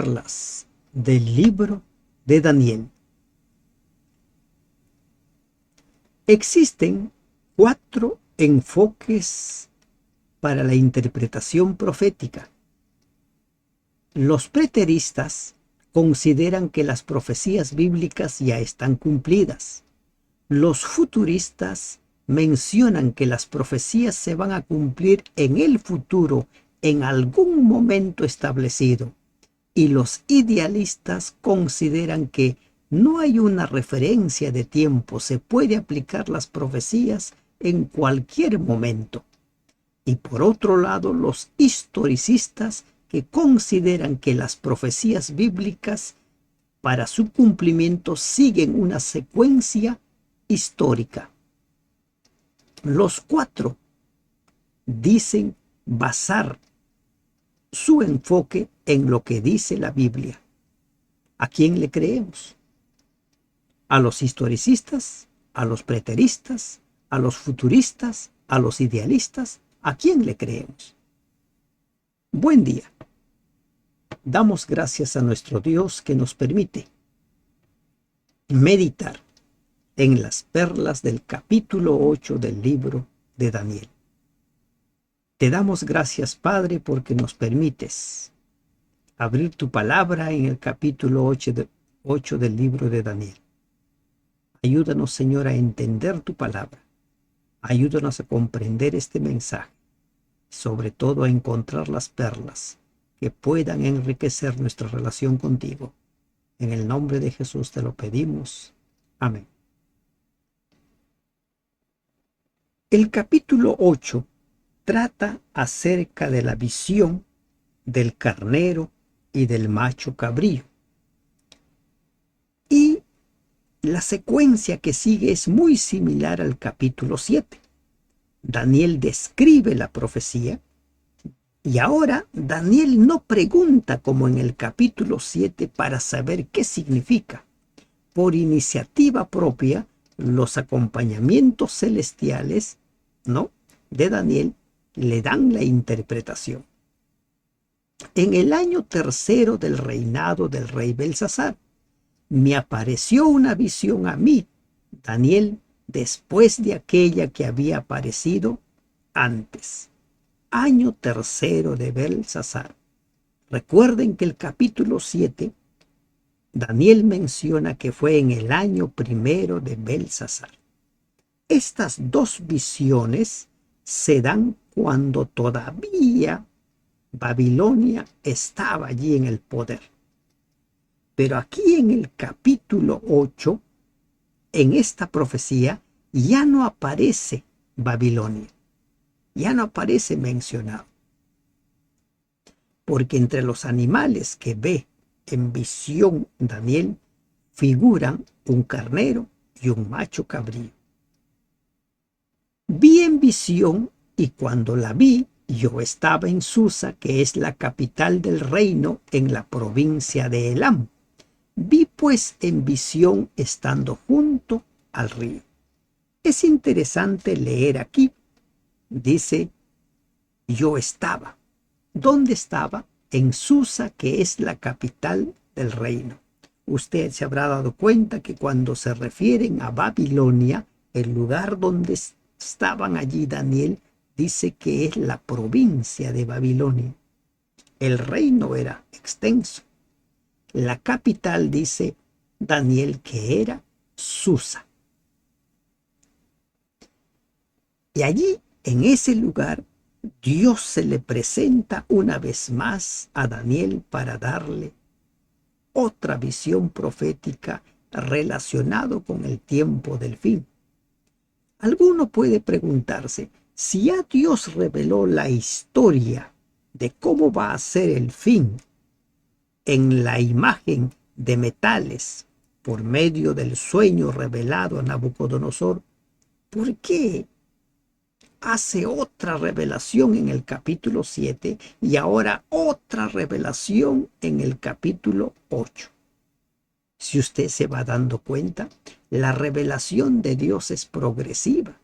perlas del libro de Daniel. Existen 4 enfoques para la interpretación profética. Los preteristas consideran que las profecías bíblicas ya están cumplidas. Los futuristas mencionan que las profecías se van a cumplir en el futuro, en algún momento establecido. Y los idealistas consideran que no hay una referencia de tiempo, se puede aplicar las profecías en cualquier momento. Y por otro lado, los historicistas que consideran que las profecías bíblicas para su cumplimiento siguen una secuencia histórica. Los 4 dicen basar su enfoque en lo que dice la Biblia. ¿A quién le creemos? ¿A los historicistas? ¿A los preteristas? ¿A los futuristas? ¿A los idealistas? ¿A quién le creemos? Buen día. Damos gracias a nuestro Dios que nos permite meditar en las perlas del capítulo 8 del libro de Daniel. Te damos gracias, Padre, porque nos permites abrir tu palabra en el capítulo 8 del libro de Daniel. Ayúdanos, Señor, a entender tu palabra. Ayúdanos a comprender este mensaje. Sobre todo a encontrar las perlas que puedan enriquecer nuestra relación contigo. En el nombre de Jesús te lo pedimos. Amén. El capítulo 8 trata acerca de la visión del carnero y del macho cabrío. Y la secuencia que sigue es muy similar al capítulo 7. Daniel describe la profecía y ahora Daniel no pregunta como en el capítulo 7 para saber qué significa. Por iniciativa propia, los acompañamientos celestiales, de Daniel le dan la interpretación. En el año 3 del reinado del rey Belsasar, me apareció una visión a mí, Daniel, después de aquella que había aparecido antes. Año 3 de Belsasar. Recuerden que el capítulo 7, Daniel menciona que fue en el año 1 de Belsasar. Estas 2 visiones se dan cuando todavía Babilonia estaba allí en el poder. Pero aquí en el capítulo 8, en esta profecía, ya no aparece Babilonia. Ya no aparece mencionado. Porque entre los animales que ve en visión Daniel figuran un carnero y un macho cabrío. Vi en visión y cuando la vi, yo estaba en Susa, que es la capital del reino en la provincia de Elam. Vi pues en visión estando junto al río. Es interesante leer aquí. Dice, yo estaba. ¿Dónde estaba? En Susa, que es la capital del reino. Usted se habrá dado cuenta que cuando se refieren a Babilonia, el lugar donde estaban allí Daniel, dice que es la provincia de Babilonia. El reino era extenso. La capital, dice Daniel, que era Susa. Y allí, en ese lugar, Dios se le presenta una vez más a Daniel para darle otra visión profética relacionado con el tiempo del fin. Alguno puede preguntarse, si ya Dios reveló la historia de cómo va a ser el fin en la imagen de metales por medio del sueño revelado a Nabucodonosor, ¿por qué hace otra revelación en el capítulo 7 y ahora otra revelación en el capítulo 8? Si usted se va dando cuenta, la revelación de Dios es progresiva.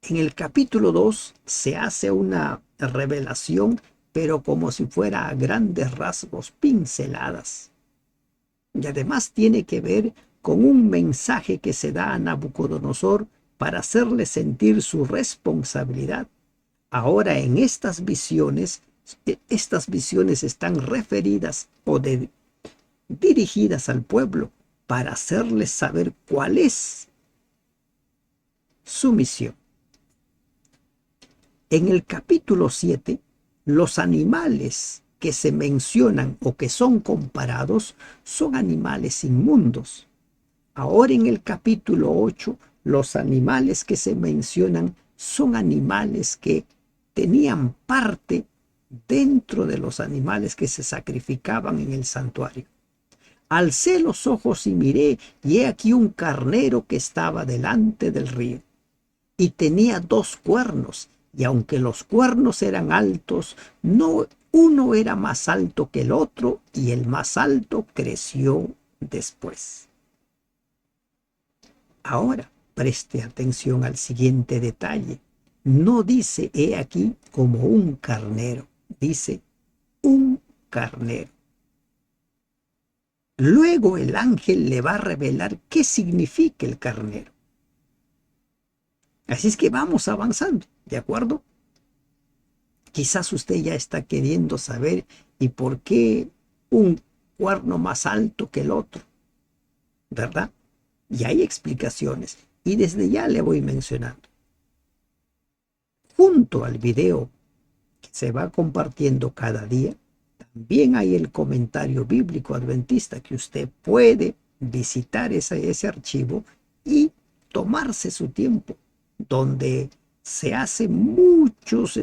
En el capítulo 2 se hace una revelación pero como si fuera a grandes rasgos, pinceladas. Y además tiene que ver con un mensaje que se da a Nabucodonosor para hacerle sentir su responsabilidad. Ahora en estas visiones están referidas dirigidas al pueblo para hacerles saber cuál es su misión. En el capítulo 7, los animales que se mencionan o que son comparados son animales inmundos. Ahora en el capítulo 8, los animales que se mencionan son animales que tenían parte dentro de los animales que se sacrificaban en el santuario. Alcé los ojos y miré, y he aquí un carnero que estaba delante del río, y tenía 2 cuernos, y aunque los cuernos eran altos, no uno era más alto que el otro, y el más alto creció después. Ahora preste atención al siguiente detalle. No dice he aquí como un carnero, dice un carnero. Luego el ángel le va a revelar qué significa el carnero. Así es que vamos avanzando, ¿de acuerdo? Quizás usted ya está queriendo saber y por qué un cuerno más alto que el otro, ¿verdad? Y hay explicaciones y desde ya le voy mencionando. Junto al video que se va compartiendo cada día, también hay el comentario bíblico adventista que usted puede visitar ese archivo y tomarse su tiempo, donde se hace muchos,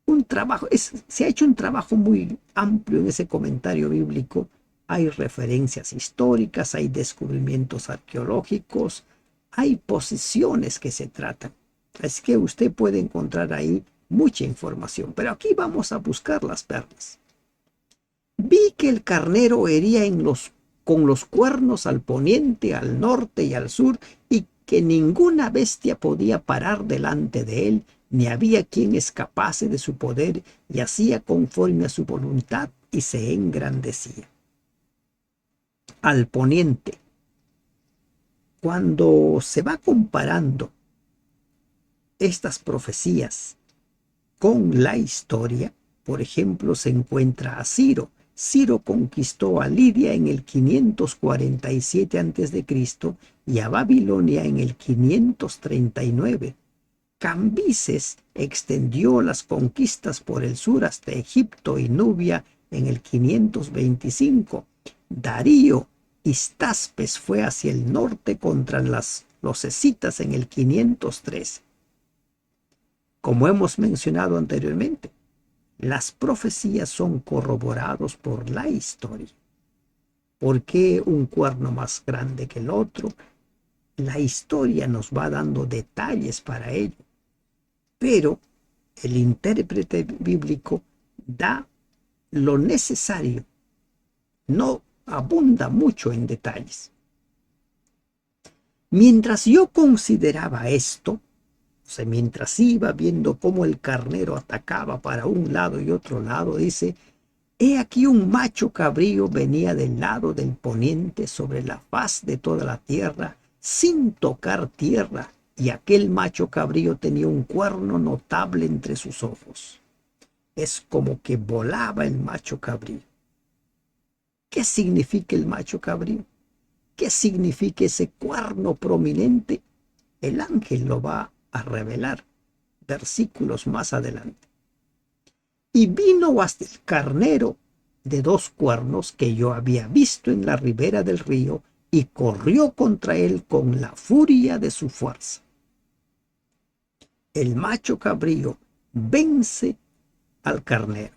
un trabajo, se ha hecho un trabajo muy amplio en ese comentario bíblico. Hay referencias históricas, hay descubrimientos arqueológicos, hay posiciones que se tratan. Es que usted puede encontrar ahí mucha información, pero aquí vamos a buscar las perlas. Vi que el carnero hería con los cuernos al poniente, al norte y al sur, y que ninguna bestia podía parar delante de él, ni había quien escapase de su poder, y hacía conforme a su voluntad y se engrandecía. Al poniente. Cuando se va comparando estas profecías con la historia, por ejemplo, se encuentra a Ciro. Ciro conquistó a Lidia en el 547 a.C. y a Babilonia en el 539. Cambises extendió las conquistas por el sur hasta Egipto y Nubia en el 525. Darío Histaspes fue hacia el norte contra los escitas en el 513. Como hemos mencionado anteriormente, las profecías son corroborados por la historia. ¿Por qué un cuerno más grande que el otro? La historia nos va dando detalles para ello. Pero el intérprete bíblico da lo necesario, no abunda mucho en detalles. Mientras yo consideraba esto, o sea, mientras iba viendo cómo el carnero atacaba para un lado y otro lado, dice, he aquí un macho cabrío venía del lado del poniente sobre la faz de toda la tierra, sin tocar tierra, y aquel macho cabrío tenía un cuerno notable entre sus ojos. Es como que volaba el macho cabrío. ¿Qué significa el macho cabrío? ¿Qué significa ese cuerno prominente? El ángel lo va a revelar versículos más adelante. Y vino hasta el carnero de 2 cuernos que yo había visto en la ribera del río y corrió contra él con la furia de su fuerza. El macho cabrío vence al carnero.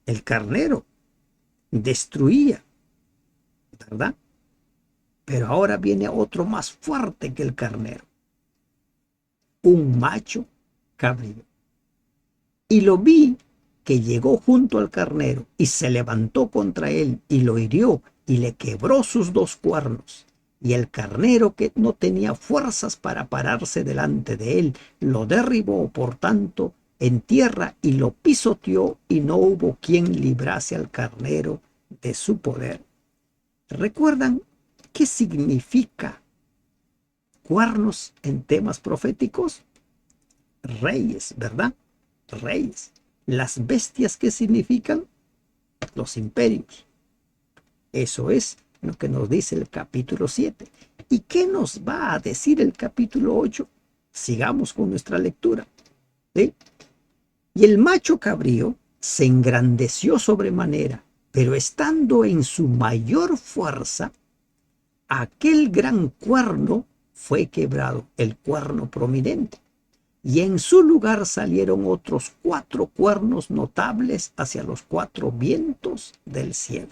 El carnero destruía, ¿verdad? Pero ahora viene otro más fuerte que el carnero. Un macho cabrío. Y lo vi que llegó junto al carnero y se levantó contra él y lo hirió y le quebró sus 2 cuernos. Y el carnero, que no tenía fuerzas para pararse delante de él, lo derribó. Por tanto, en tierra y lo pisoteó y no hubo quien librase al carnero de su poder. ¿Recuerdan qué significa cuernos en temas proféticos? Reyes, ¿verdad? Reyes. Las bestias, ¿qué significan? Los imperios. Eso es lo que nos dice el capítulo 7. ¿Y qué nos va a decir el capítulo 8? Sigamos con nuestra lectura. ¿Sí? Y el macho cabrío se engrandeció sobremanera, pero estando en su mayor fuerza, aquel gran cuerno fue quebrado, el cuerno prominente. Y en su lugar salieron otros 4 cuernos notables hacia los 4 vientos del cielo.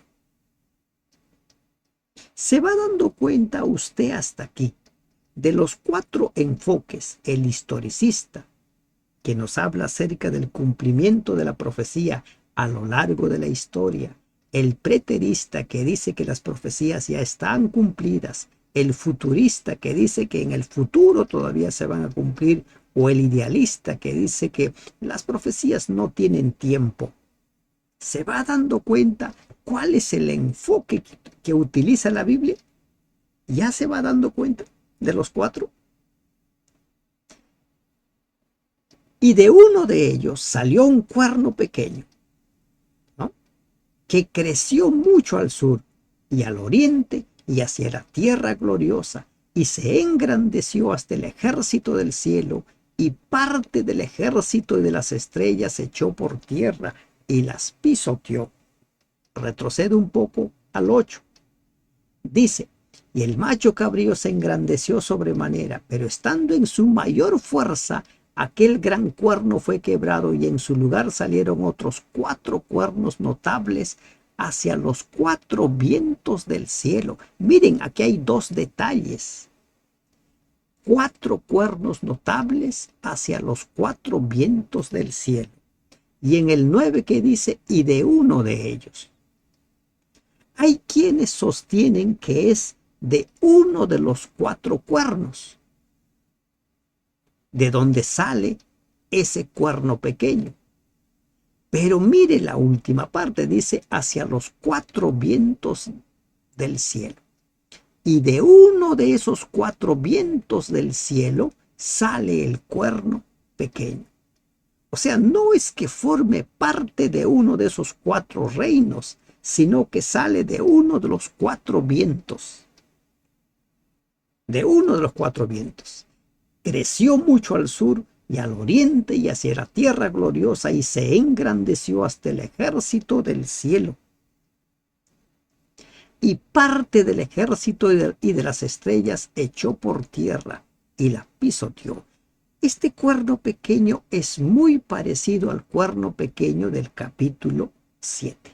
¿Se va dando cuenta usted hasta aquí de los 4 enfoques? El historicista, que nos habla acerca del cumplimiento de la profecía a lo largo de la historia. El preterista, que dice que las profecías ya están cumplidas. El futurista, que dice que en el futuro todavía se van a cumplir. O el idealista, que dice que las profecías no tienen tiempo. ¿Se va dando cuenta cuál es el enfoque que utiliza la Biblia? ¿Ya se va dando cuenta de los 4? Y de uno de ellos salió un cuerno pequeño, ¿no?, que creció mucho al sur y al oriente y hacia la tierra gloriosa, y se engrandeció hasta el ejército del cielo, y parte del ejército y de las estrellas echó por tierra y las pisoteó. Retrocede un poco al 8. Dice: y el macho cabrío se engrandeció sobremanera, pero estando en su mayor fuerza, aquel gran cuerno fue quebrado, y en su lugar salieron otros 4 cuernos notables hacia los 4 vientos del cielo. Miren, aquí hay 2 detalles. 4 cuernos notables hacia los 4 vientos del cielo. Y en el 9 que dice: y de uno de ellos. Hay quienes sostienen que es de uno de los 4 cuernos, de donde sale ese cuerno pequeño. Pero mire la última parte, dice: hacia los 4 vientos del cielo. Y de uno de esos 4 vientos del cielo sale el cuerno pequeño. O sea, no es que forme parte de uno de esos 4 reinos, sino que sale de uno de los 4 vientos. De uno de los 4 vientos. Creció mucho al sur y al oriente y hacia la tierra gloriosa, y se engrandeció hasta el ejército del cielo. Y parte del ejército y de las estrellas echó por tierra y la pisoteó. Este cuerno pequeño es muy parecido al cuerno pequeño del capítulo 7.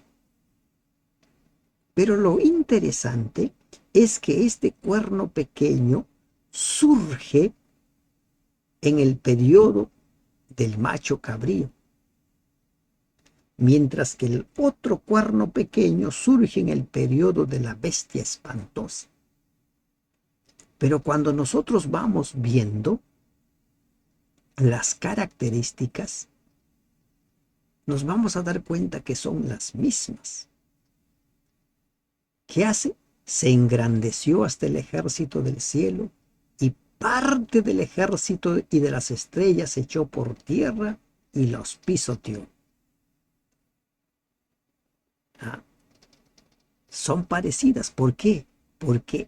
Pero lo interesante es que este cuerno pequeño surge en el periodo del macho cabrío, mientras que el otro cuerno pequeño surge en el periodo de la bestia espantosa. Pero cuando nosotros vamos viendo las características, nos vamos a dar cuenta que son las mismas. ¿Qué hace? Se engrandeció hasta el ejército del cielo, y parte del ejército y de las estrellas echó por tierra y los pisoteó. Son parecidas. ¿Por qué? Porque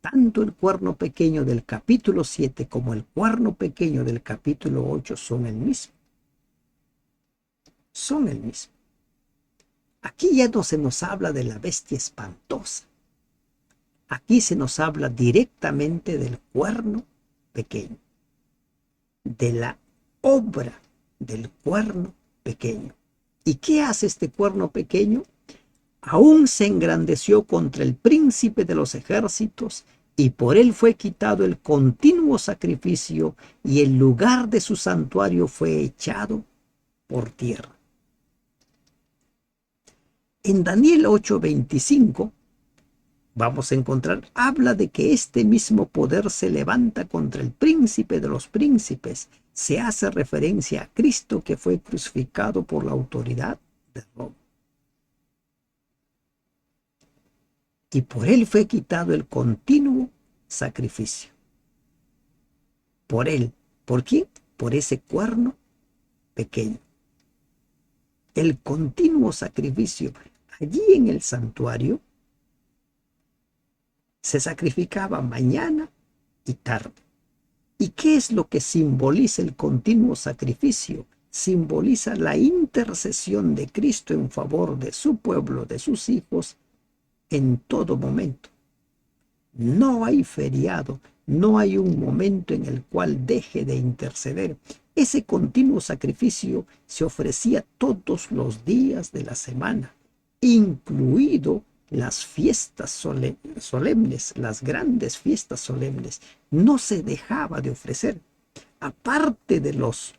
tanto el cuerno pequeño del capítulo 7 como el cuerno pequeño del capítulo 8 son el mismo. Son el mismo. Aquí ya no se nos habla de la bestia espantosa. Aquí se nos habla directamente del cuerno pequeño, de la obra del cuerno pequeño. ¿Y qué hace este cuerno pequeño? Aún se engrandeció contra el príncipe de los ejércitos, y por él fue quitado el continuo sacrificio, y el lugar de su santuario fue echado por tierra. En Daniel 8:25 vamos a encontrar, habla de que este mismo poder se levanta contra el príncipe de los príncipes. Se hace referencia a Cristo que fue crucificado por la autoridad de Roma. Y por él fue quitado el continuo sacrificio. Por él. ¿Por quién? Por ese cuerno pequeño. El continuo sacrificio. Allí en el santuario se sacrificaba mañana y tarde. ¿Y qué es lo que simboliza el continuo sacrificio? Simboliza la intercesión de Cristo en favor de su pueblo, de sus hijos, en todo momento. No hay feriado, no hay un momento en el cual deje de interceder. Ese continuo sacrificio se ofrecía todos los días de la semana, incluido las fiestas solemnes, las grandes fiestas solemnes. No se dejaba de ofrecer. Aparte de los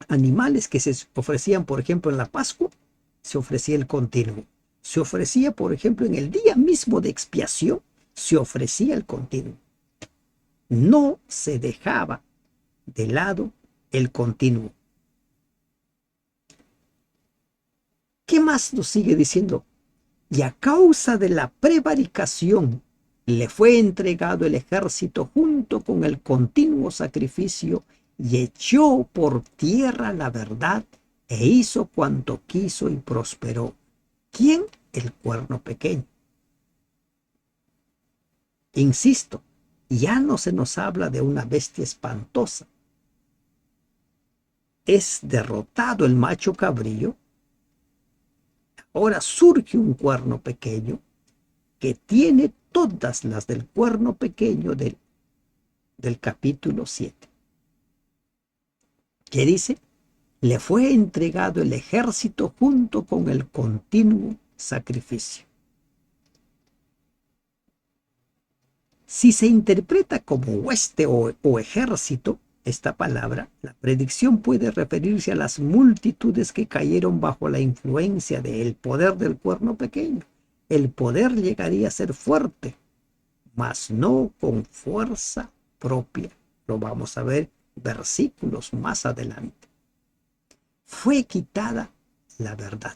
animales que se ofrecían, por ejemplo, en la Pascua, se ofrecía el continuo. Se ofrecía, por ejemplo, en el día mismo de expiación, se ofrecía el continuo. No se dejaba de lado el continuo. ¿Qué más nos sigue diciendo? Y a causa de la prevaricación le fue entregado el ejército junto con el continuo sacrificio y echó por tierra la verdad e hizo cuanto quiso y prosperó. ¿Quién? El cuerno pequeño. Insisto, ya no se nos habla de una bestia espantosa. Es derrotado el macho cabrío. Ahora surge un cuerno pequeño que tiene todas las del cuerno pequeño del capítulo 7. ¿Qué dice? Le fue entregado el ejército junto con el continuo sacrificio. Si se interpreta como hueste o ejército, esta palabra, la predicción puede referirse a las multitudes que cayeron bajo la influencia del poder del cuerno pequeño. El poder llegaría a ser fuerte, mas no con fuerza propia. Lo vamos a ver versículos más adelante. Fue quitada la verdad.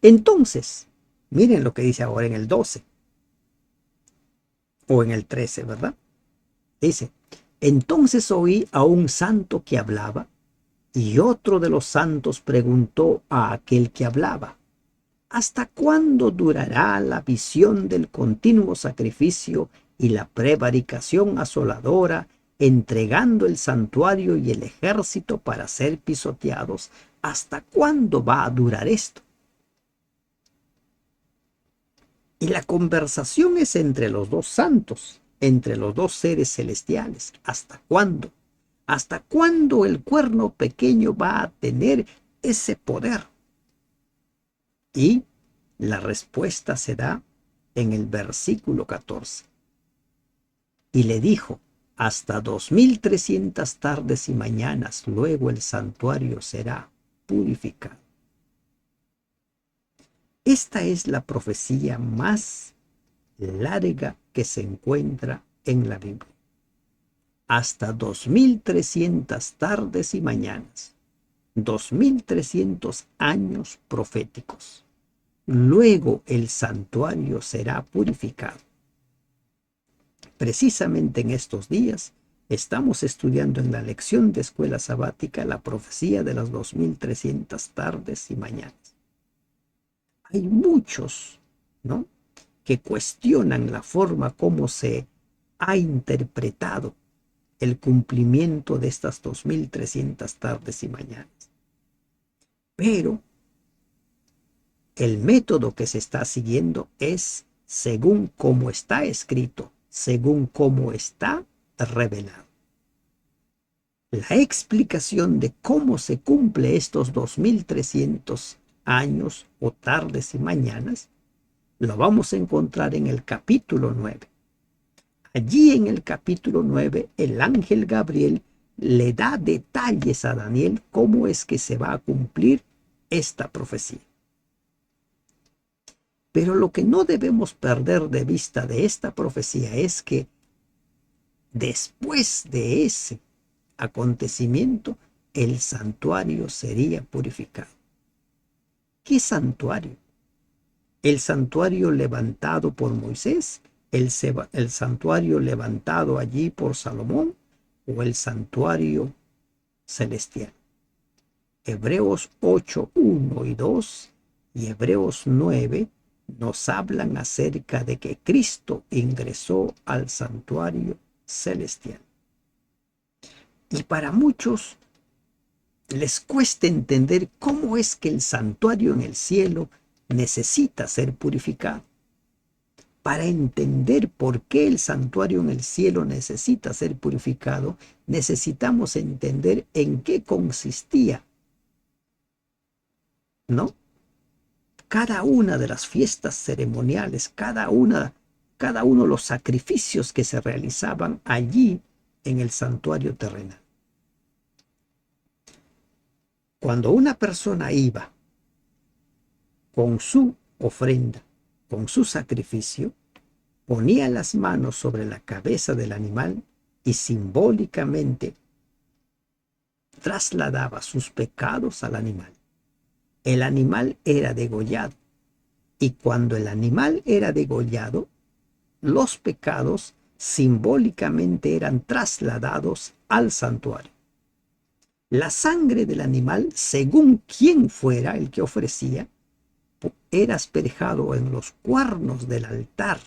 Entonces, miren lo que dice ahora en el 12 o en el 13, ¿verdad? Dice, entonces oí a un santo que hablaba y otro de los santos preguntó a aquel que hablaba, ¿hasta cuándo durará la visión del continuo sacrificio y la prevaricación asoladora, entregando el santuario y el ejército para ser pisoteados? ¿Hasta cuándo va a durar esto? Y la conversación es entre los dos santos, entre los dos seres celestiales. ¿Hasta cuándo? ¿Hasta cuándo el cuerno pequeño va a tener ese poder? Y la respuesta se da en el versículo 14. Y le dijo, hasta 2300 tardes y mañanas, luego el santuario será purificado. Esta es la profecía más larga que se encuentra en la Biblia. Hasta 2300 tardes y mañanas, 2300 años proféticos. Luego el santuario será purificado. Precisamente en estos días estamos estudiando en la lección de escuela sabática la profecía de las 2300 tardes y mañanas. Hay muchos, ¿no?, que cuestionan la forma como se ha interpretado el cumplimiento de estas 2300 tardes y mañanas. Pero el método que se está siguiendo es según cómo está escrito, según cómo está revelado. La explicación de cómo se cumple estos 2300 años o tardes y mañanas lo vamos a encontrar en el capítulo 9. Allí en el capítulo 9, el ángel Gabriel le da detalles a Daniel cómo es que se va a cumplir esta profecía. Pero lo que no debemos perder de vista de esta profecía es que después de ese acontecimiento, el santuario sería purificado. ¿Qué santuario? ¿El santuario levantado por Moisés? ¿El santuario levantado allí por Salomón? ¿O el santuario celestial? Hebreos 8, 1 y 2 y Hebreos 9 nos hablan acerca de que Cristo ingresó al santuario celestial. Y para muchos les cuesta entender cómo es que el santuario en el cielo necesita ser purificado. Para entender por qué el santuario en el cielo necesita ser purificado, necesitamos entender en qué consistía, ¿no? Cada una de las fiestas ceremoniales, cada uno de los sacrificios que se realizaban allí en el santuario terrenal. Cuando una persona iba con su ofrenda, con su sacrificio, ponía las manos sobre la cabeza del animal y simbólicamente trasladaba sus pecados al animal. El animal era degollado y cuando el animal era degollado, los pecados simbólicamente eran trasladados al santuario. La sangre del animal, según quien fuera el que ofrecía, era asperjado en los cuernos del altar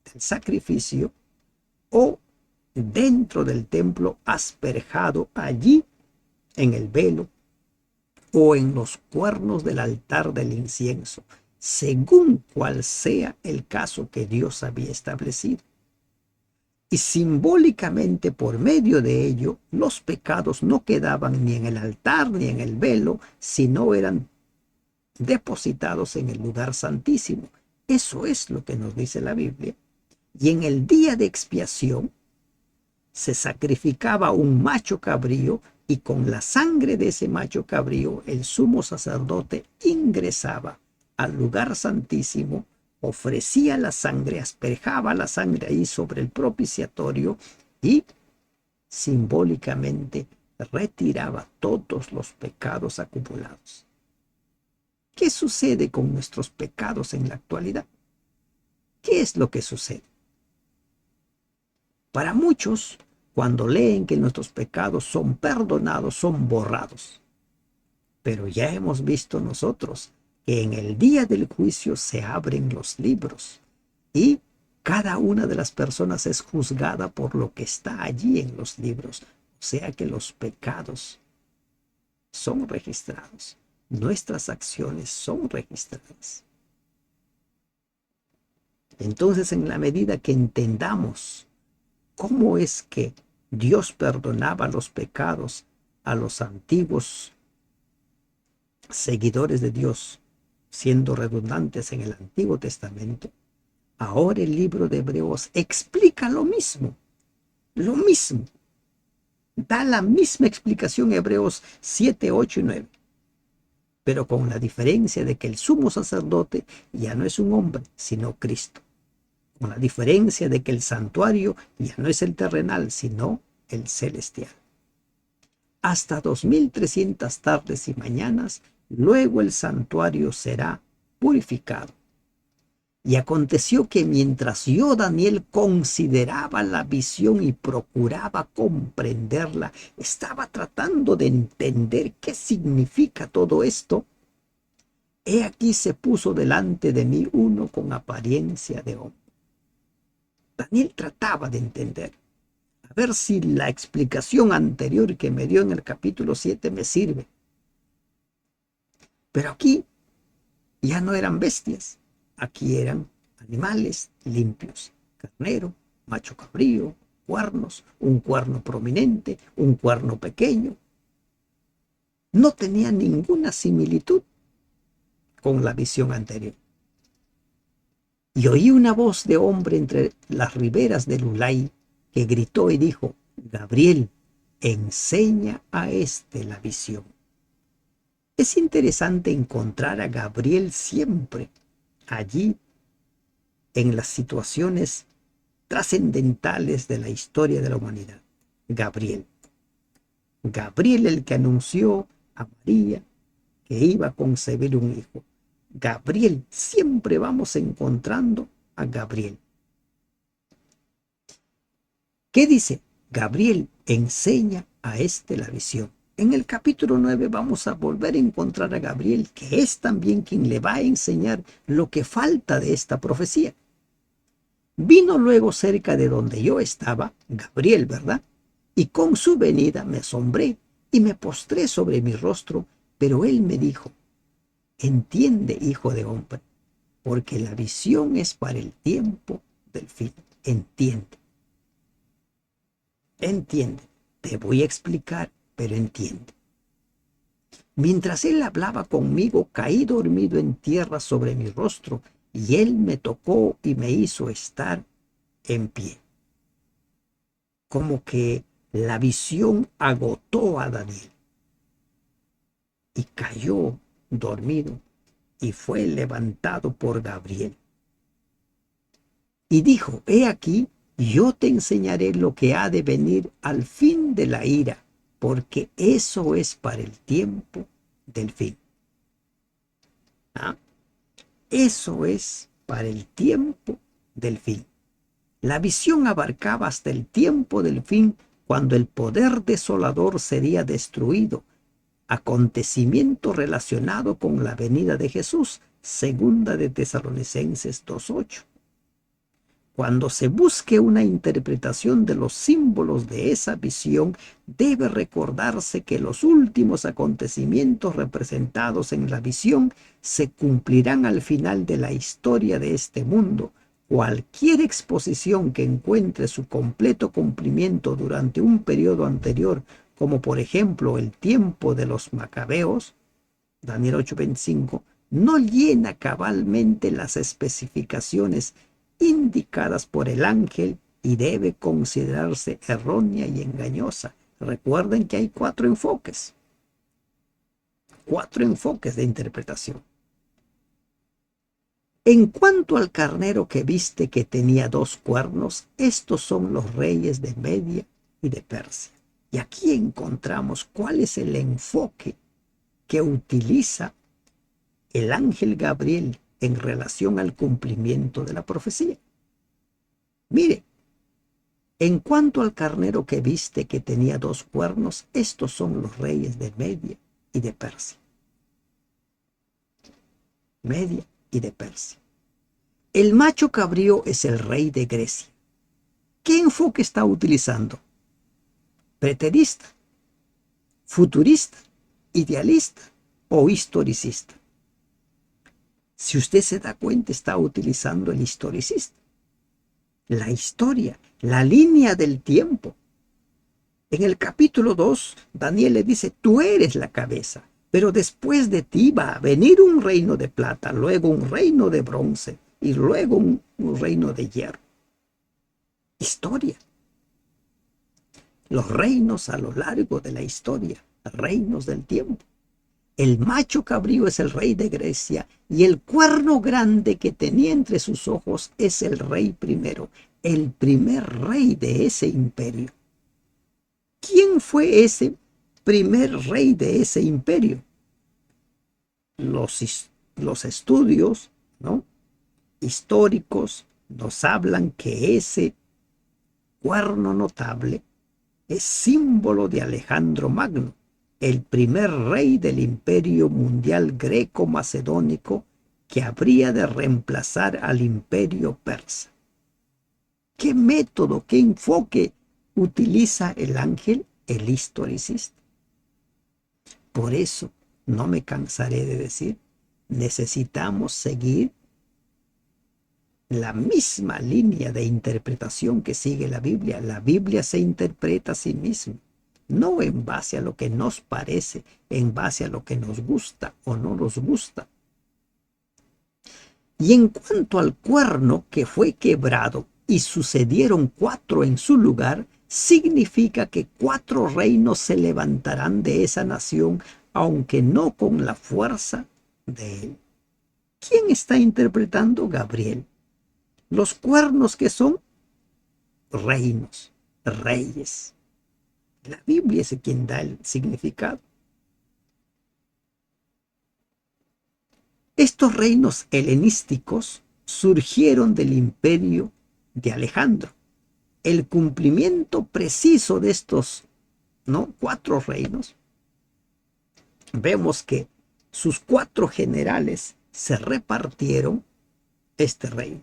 del sacrificio o dentro del templo, asperjado allí en el velo o en los cuernos del altar del incienso, según cual sea el caso que Dios había establecido. Y simbólicamente por medio de ello, los pecados no quedaban ni en el altar ni en el velo, sino eran depositados en el lugar santísimo. Eso es lo que nos dice la Biblia. Y en el día de expiación se sacrificaba un macho cabrío y con la sangre de ese macho cabrío el sumo sacerdote ingresaba al lugar santísimo, ofrecía la sangre, asperjaba la sangre ahí sobre el propiciatorio y simbólicamente retiraba todos los pecados acumulados. ¿Qué sucede con nuestros pecados en la actualidad? ¿Qué es lo que sucede? Para muchos, cuando leen que nuestros pecados son perdonados, son borrados. Pero ya hemos visto nosotros que en el día del juicio se abren los libros y cada una de las personas es juzgada por lo que está allí en los libros. O sea que los pecados son registrados. Nuestras acciones son registradas. Entonces, en la medida que entendamos cómo es que Dios perdonaba los pecados a los antiguos seguidores de Dios, siendo redundantes en el Antiguo Testamento, ahora el libro de Hebreos explica lo mismo, da la misma explicación Hebreos 7, 8 y 9, pero con la diferencia de que el sumo sacerdote ya no es un hombre, sino Cristo, con la diferencia de que el santuario ya no es el terrenal, sino el celestial. Hasta 2300 tardes y mañanas, luego el santuario será purificado. Y aconteció que mientras yo, Daniel, consideraba la visión y procuraba comprenderla, estaba tratando de entender qué significa todo esto, he aquí se puso delante de mí uno con apariencia de hombre. Daniel trataba de entender, a ver si la explicación anterior que me dio en el capítulo 7 me sirve. Pero aquí ya no eran bestias, aquí eran animales limpios, carnero, macho cabrío, cuernos, un cuerno prominente, un cuerno pequeño. No tenía ninguna similitud con la visión anterior. Y oí una voz de hombre entre las riberas del Ulai que gritó y dijo: Gabriel, enseña a este la visión. Es interesante encontrar a Gabriel siempre allí en las situaciones trascendentales de la historia de la humanidad. Gabriel. Gabriel, el que anunció a María que iba a concebir un hijo. Gabriel, siempre vamos encontrando a Gabriel. ¿Qué dice? Gabriel enseña a la visión. En el capítulo 9 vamos a volver a encontrar a Gabriel, que es también quien le va a enseñar lo que falta de esta profecía. Vino luego cerca de donde yo estaba, Gabriel, ¿verdad? Y con su venida me asombré y me postré sobre mi rostro, pero él me dijo: entiende, hijo de hombre, porque la visión es para el tiempo del fin. Entiende. Entiende. Te voy a explicar, pero entiende. Mientras él hablaba conmigo, caí dormido en tierra sobre mi rostro, y él me tocó y me hizo estar en pie. Como que la visión agotó a Daniel y cayó dormido y fue levantado por Gabriel. Y dijo: he aquí, yo te enseñaré lo que ha de venir al fin de la ira, porque eso es para el tiempo del fin. ¿Ah? Eso es para el tiempo del fin. La visión abarcaba hasta el tiempo del fin, cuando el poder desolador sería destruido, acontecimiento relacionado con la venida de Jesús, segunda de Tesalonicenses 2:8. Cuando se busque una interpretación de los símbolos de esa visión, debe recordarse que los últimos acontecimientos representados en la visión se cumplirán al final de la historia de este mundo. Cualquier exposición que encuentre su completo cumplimiento durante un periodo anterior, como por ejemplo el tiempo de los macabeos, Daniel 8:25, no llena cabalmente las especificaciones indicadas por el ángel y debe considerarse errónea y engañosa. Recuerden que hay cuatro enfoques de interpretación. En cuanto al carnero que viste que tenía 2 cuernos, estos son los reyes de Media y de Persia. Y aquí encontramos cuál es el enfoque que utiliza el ángel Gabriel en relación al cumplimiento de la profecía. Mire, en cuanto al carnero que viste que tenía 2 cuernos, estos son los reyes de Media y de Persia. Media y de Persia. El macho cabrío es el rey de Grecia. ¿Qué enfoque está utilizando? ¿Preterista, futurista, idealista o historicista? Si usted se da cuenta, está utilizando el historicista. La historia, la línea del tiempo. En el capítulo 2, Daniel le dice: tú eres la cabeza, pero después de ti va a venir un reino de plata, luego un reino de bronce y luego un reino de hierro. Historia. Los reinos a lo largo de la historia, reinos del tiempo. El macho cabrío es el rey de Grecia y el cuerno grande que tenía entre sus ojos es el rey primero, el primer rey de ese imperio. ¿Quién fue ese primer rey de ese imperio? Los estudios, ¿no?, históricos nos hablan que ese cuerno notable es símbolo de Alejandro Magno, el primer rey del imperio mundial greco-macedónico que habría de reemplazar al imperio persa. ¿Qué método, qué enfoque utiliza el ángel? El historicista. Por eso no me cansaré de decir, necesitamos seguir la misma línea de interpretación que sigue la Biblia. La Biblia se interpreta a sí misma, no en base a lo que nos parece, en base a lo que nos gusta o no nos gusta. Y en cuanto al cuerno que fue quebrado y sucedieron 4 en su lugar, significa que 4 reinos se levantarán de esa nación, aunque no con la fuerza de él. quién está interpretando? Gabriel. Los cuernos, que son reinos, reyes. La Biblia es quien da el significado. Estos reinos helenísticos surgieron del imperio de Alejandro. El cumplimiento preciso de estos, ¿no?, 4 reinos, vemos que sus 4 generales se repartieron este reino,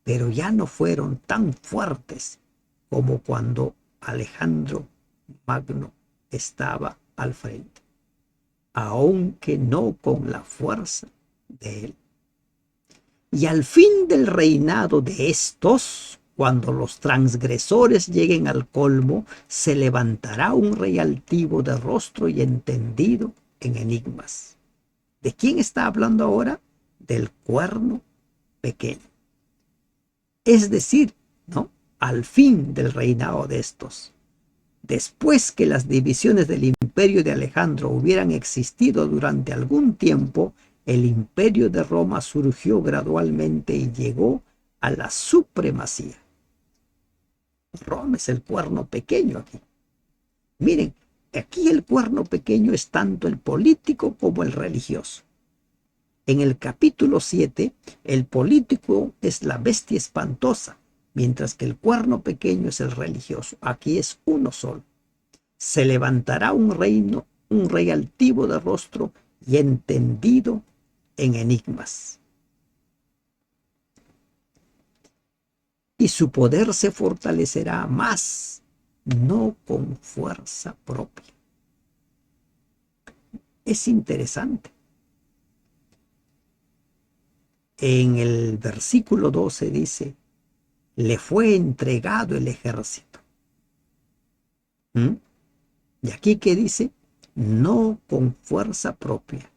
pero ya no fueron tan fuertes como cuando Alejandro Magno estaba al frente, aunque no con la fuerza de él. Y al fin del reinado de estos, cuando los transgresores lleguen al colmo, se levantará un rey altivo de rostro y entendido en enigmas. ¿De quién está hablando ahora? Del cuerno pequeño. Es decir, ¿no?, al fin del reinado de estos, después que las divisiones del imperio de Alejandro hubieran existido durante algún tiempo, el imperio de Roma surgió gradualmente y llegó a la supremacía. Roma es el cuerno pequeño aquí. Miren, aquí el cuerno pequeño es tanto el político como el religioso. En el capítulo 7, el político es la bestia espantosa, mientras que el cuerno pequeño es el religioso. Aquí es uno solo. Se levantará un rey altivo de rostro y entendido en enigmas. Y su poder se fortalecerá más, no con fuerza propia. Es interesante. En el versículo 12 dice, le fue entregado el ejército. Y aquí, ¿qué dice? No con fuerza propia.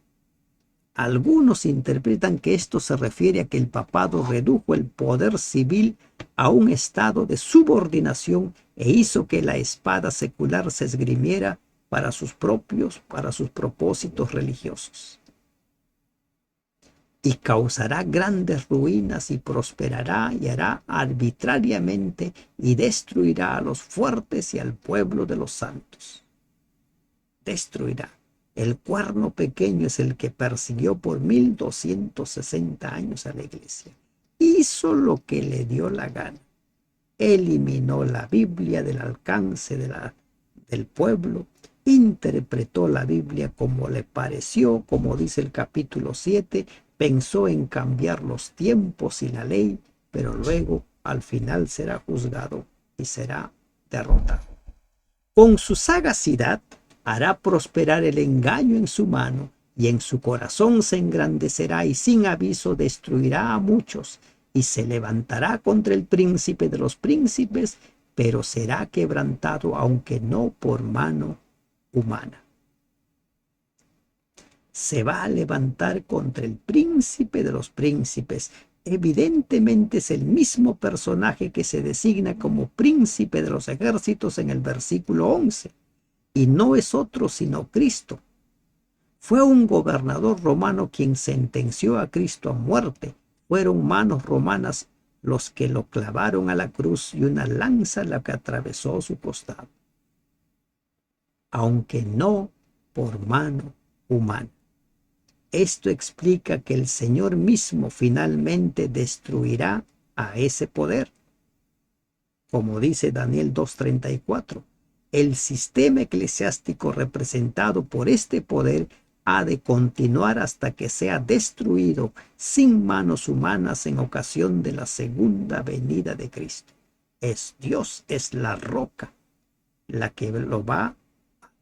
Algunos interpretan que esto se refiere a que el papado redujo el poder civil a un estado de subordinación e hizo que la espada secular se esgrimiera para sus propósitos religiosos. Y causará grandes ruinas y prosperará y hará arbitrariamente y destruirá a los fuertes y al pueblo de los santos. Destruirá. El cuerno pequeño es el que persiguió por 1260 años a la iglesia. Hizo lo que le dio la gana. Eliminó la Biblia del alcance del pueblo, interpretó la Biblia como le pareció, como dice el capítulo 7, pensó en cambiar los tiempos y la ley, pero luego al final será juzgado y será derrotado. Con su sagacidad hará prosperar el engaño en su mano, y en su corazón se engrandecerá y sin aviso destruirá a muchos, y se levantará contra el príncipe de los príncipes, pero será quebrantado, aunque no por mano humana. Se va a levantar contra el príncipe de los príncipes. Evidentemente es el mismo personaje que se designa como príncipe de los ejércitos en el versículo 11. Y no es otro sino Cristo. Fue un gobernador romano quien sentenció a Cristo a muerte. Fueron manos romanas los que lo clavaron a la cruz y una lanza la que atravesó su costado. Aunque no por mano humana. Esto explica que el Señor mismo finalmente destruirá a ese poder. Como dice Daniel 2:34. El sistema eclesiástico representado por este poder ha de continuar hasta que sea destruido sin manos humanas en ocasión de la segunda venida de Cristo. Es Dios, es la roca, la que lo va a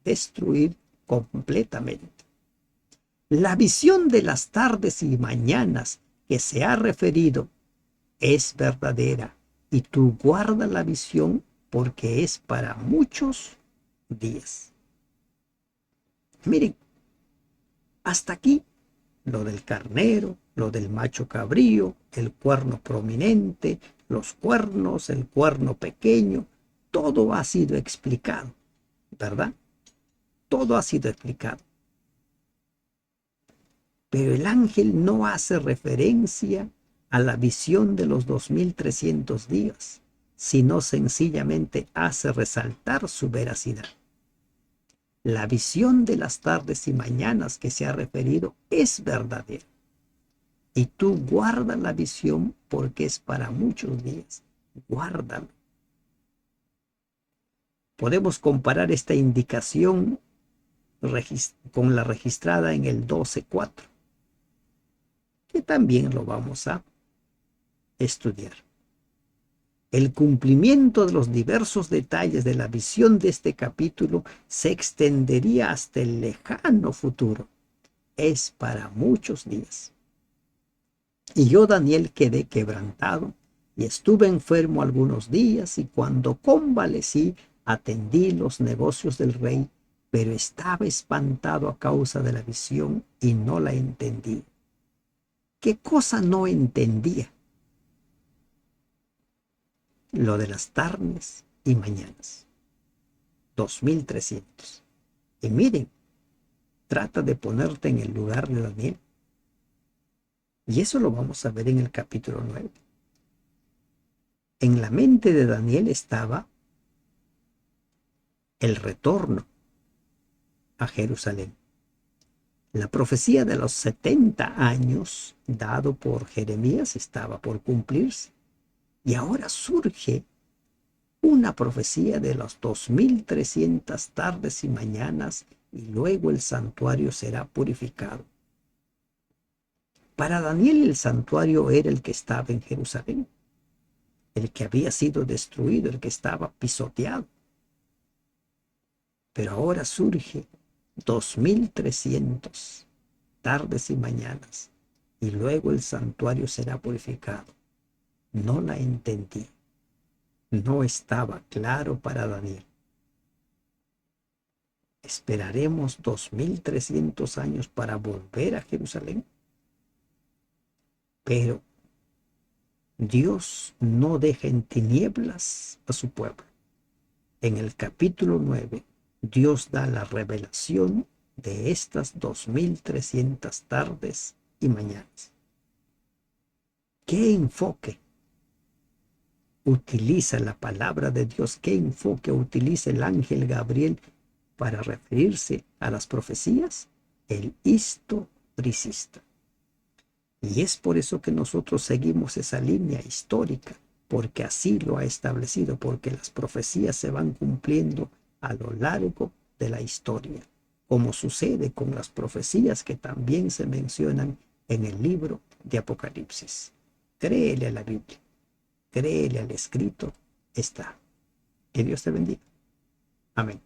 destruir completamente. La visión de las tardes y mañanas que se ha referido es verdadera, y tú guarda la visión porque es para muchos días. Miren, hasta aquí lo del carnero, lo del macho cabrío, el cuerno prominente, los cuernos, el cuerno pequeño, todo ha sido explicado, ¿verdad? Todo ha sido explicado. Pero el ángel no hace referencia a la visión de los 2300 días, sino sencillamente hace resaltar su veracidad. La visión de las tardes y mañanas que se ha referido es verdadera. Y tú guarda la visión porque es para muchos días. Guárdalo. Podemos comparar esta indicación con la registrada en el 12.4, que también lo vamos a estudiar. El cumplimiento de los diversos detalles de la visión de este capítulo se extendería hasta el lejano futuro. Es para muchos días. Y yo, Daniel, quedé quebrantado y estuve enfermo algunos días, y cuando convalecí atendí los negocios del rey, pero estaba espantado a causa de la visión y no la entendí. ¿Qué cosa no entendía? Lo de las tardes y mañanas. 2300. Y miren, trata de ponerte en el lugar de Daniel. Y eso lo vamos a ver en el capítulo 9. En la mente de Daniel estaba el retorno a Jerusalén. La profecía de los 70 años dado por Jeremías estaba por cumplirse. Y ahora surge una profecía de las 2300 tardes y mañanas, y luego el santuario será purificado. Para Daniel el santuario era el que estaba en Jerusalén, el que había sido destruido, el que estaba pisoteado. Pero ahora surge 2300 tardes y mañanas, y luego el santuario será purificado. No la entendí. No estaba claro para Daniel. ¿Esperaremos 2300 años para volver a Jerusalén? Pero Dios no deja en tinieblas a su pueblo. En el capítulo 9, Dios da la revelación de estas 2300 tardes y mañanas. ¿Qué enfoque utiliza la palabra de Dios? ¿Qué enfoque utiliza el ángel Gabriel para referirse a las profecías? El historicista. Y es por eso que nosotros seguimos esa línea histórica, porque así lo ha establecido, porque las profecías se van cumpliendo a lo largo de la historia, como sucede con las profecías que también se mencionan en el libro de Apocalipsis. Créele a la Biblia, créele al escrito, está. Que Dios te bendiga. Amén.